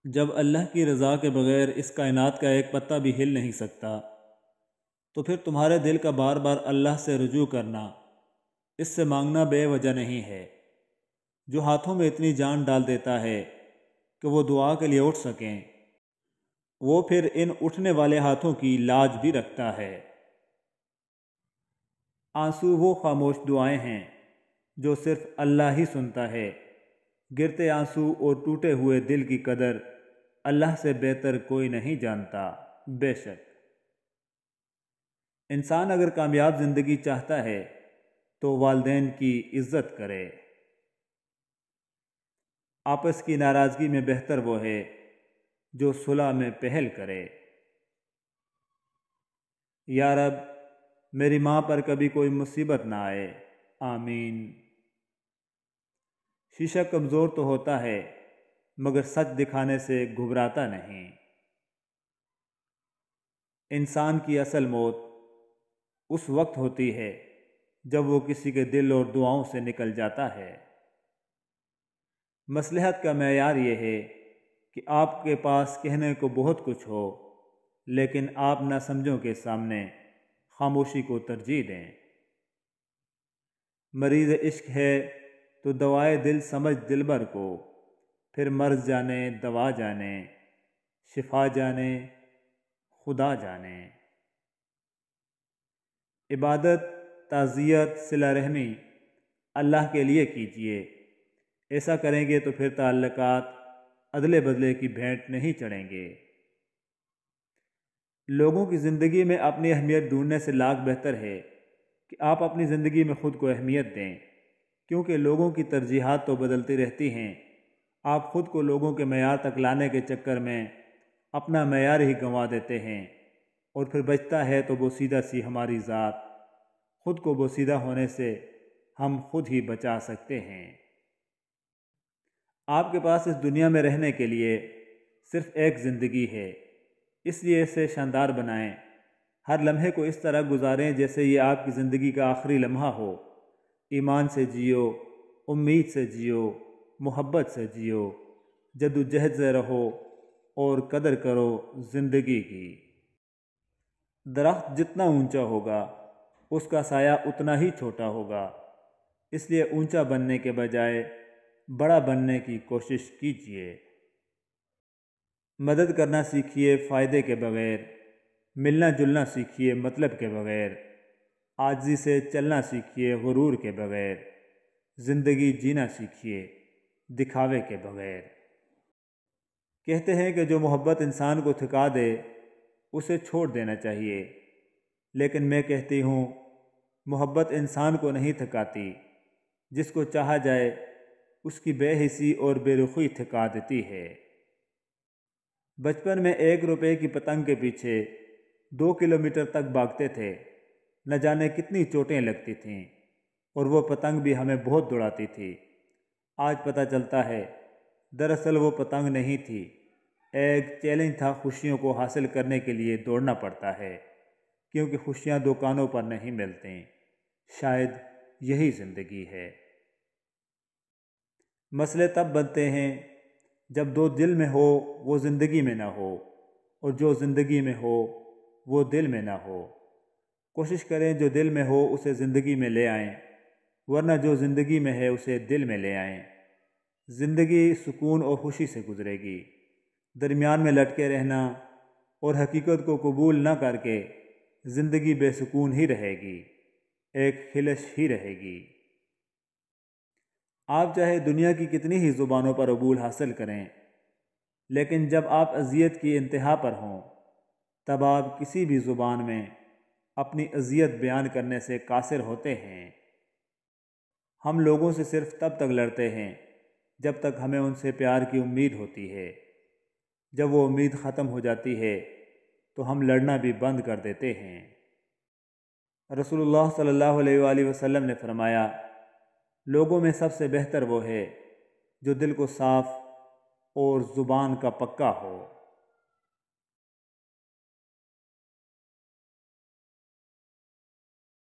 جب اللہ کی رضا کے بغیر اس کائنات کا ایک پتا بھی ہل نہیں سکتا، تو پھر تمہارے دل کا بار بار اللہ سے رجوع کرنا، اس سے مانگنا بے وجہ نہیں ہے۔ جو ہاتھوں میں اتنی جان ڈال دیتا ہے کہ وہ دعا کے لیے اٹھ سکیں، وہ پھر ان اٹھنے والے ہاتھوں کی لاج بھی رکھتا ہے۔ آنسو وہ خاموش دعائیں ہیں جو صرف اللہ ہی سنتا ہے۔ گرتے آنسو اور ٹوٹے ہوئے دل کی قدر اللہ سے بہتر کوئی نہیں جانتا۔ بے شک انسان اگر کامیاب زندگی چاہتا ہے تو والدین کی عزت کرے۔ آپس کی ناراضگی میں بہتر وہ ہے جو صلح میں پہل کرے۔ یا رب، میری ماں پر کبھی کوئی مصیبت نہ آئے، آمین۔ شیشہ کمزور تو ہوتا ہے مگر سچ دکھانے سے گھبراتا نہیں۔ انسان کی اصل موت اس وقت ہوتی ہے جب وہ کسی کے دل اور دعاؤں سے نکل جاتا ہے۔ مصلحت کا معیار یہ ہے کہ آپ کے پاس کہنے کو بہت کچھ ہو، لیکن آپ ناسمجھوں کے سامنے خاموشی کو ترجیح دیں۔ مریض عشق ہے تو دوائے دل سمجھ دلبر کو، پھر مرض جانے دوا جانے، شفا جانے خدا جانے۔ عبادت، تعزیت، صلہ رحمی اللہ کے لیے کیجیے۔ ایسا کریں گے تو پھر تعلقات ادلے بدلے کی بھینٹ نہیں چڑھیں گے۔ لوگوں کی زندگی میں اپنی اہمیت ڈھونڈنے سے لاکھ بہتر ہے کہ آپ اپنی زندگی میں خود کو اہمیت دیں، کیونکہ لوگوں کی ترجیحات تو بدلتی رہتی ہیں۔ آپ خود کو لوگوں کے معیار تک لانے کے چکر میں اپنا معیار ہی گنوا دیتے ہیں، اور پھر بچتا ہے تو بوسیدہ سی ہماری ذات۔ خود کو بوسیدہ ہونے سے ہم خود ہی بچا سکتے ہیں۔ آپ کے پاس اس دنیا میں رہنے کے لیے صرف ایک زندگی ہے، اس لیے اسے شاندار بنائیں۔ ہر لمحے کو اس طرح گزاریں جیسے یہ آپ کی زندگی کا آخری لمحہ ہو۔ ایمان سے جیو، امید سے جیو، محبت سے جیو، جدوجہد سے رہو اور قدر کرو زندگی کی۔ درخت جتنا اونچا ہوگا اس کا سایہ اتنا ہی چھوٹا ہوگا، اس لیے اونچا بننے کے بجائے بڑا بننے کی کوشش کیجیے۔ مدد کرنا سیکھیے فائدے کے بغیر، ملنا جلنا سیکھیے مطلب کے بغیر، عاجزی سے چلنا سیکھیے غرور کے بغیر، زندگی جینا سیکھیے دکھاوے کے بغیر۔ کہتے ہیں کہ جو محبت انسان کو تھکا دے اسے چھوڑ دینا چاہیے، لیکن میں کہتی ہوں محبت انسان کو نہیں تھکاتی، جس کو چاہا جائے اس کی بے حسی اور بے رخی تھکا دیتی ہے۔ بچپن میں 1 روپے کی پتنگ کے پیچھے 2 کلومیٹر تک بھاگتے تھے، نہ جانے کتنی چوٹیں لگتی تھیں، اور وہ پتنگ بھی ہمیں بہت دوڑاتی تھی۔ آج پتہ چلتا ہے دراصل وہ پتنگ نہیں تھی، ایک چیلنج تھا۔ خوشیوں کو حاصل کرنے کے لیے دوڑنا پڑتا ہے، کیونکہ خوشیاں دکانوں پر نہیں ملتیں۔ شاید یہی زندگی ہے۔ مسئلے تب بنتے ہیں جب جو دل میں ہو وہ زندگی میں نہ ہو، اور جو زندگی میں ہو وہ دل میں نہ ہو۔ کوشش کریں جو دل میں ہو اسے زندگی میں لے آئیں، ورنہ جو زندگی میں ہے اسے دل میں لے آئیں۔ زندگی سکون اور خوشی سے گزرے گی۔ درمیان میں لٹکے رہنا اور حقیقت کو قبول نہ کر کے زندگی بے سکون ہی رہے گی، ایک خلش ہی رہے گی۔ آپ چاہے دنیا کی کتنی ہی زبانوں پر عبور حاصل کریں، لیکن جب آپ اذیت کی انتہا پر ہوں تب آپ کسی بھی زبان میں اپنی اذیت بیان کرنے سے قاصر ہوتے ہیں۔ ہم لوگوں سے صرف تب تک لڑتے ہیں جب تک ہمیں ان سے پیار کی امید ہوتی ہے۔ جب وہ امید ختم ہو جاتی ہے تو ہم لڑنا بھی بند کر دیتے ہیں۔ رسول اللہ صلی اللہ علیہ وآلہ وسلم نے فرمایا، لوگوں میں سب سے بہتر وہ ہے جو دل کو صاف اور زبان کا پکا ہو۔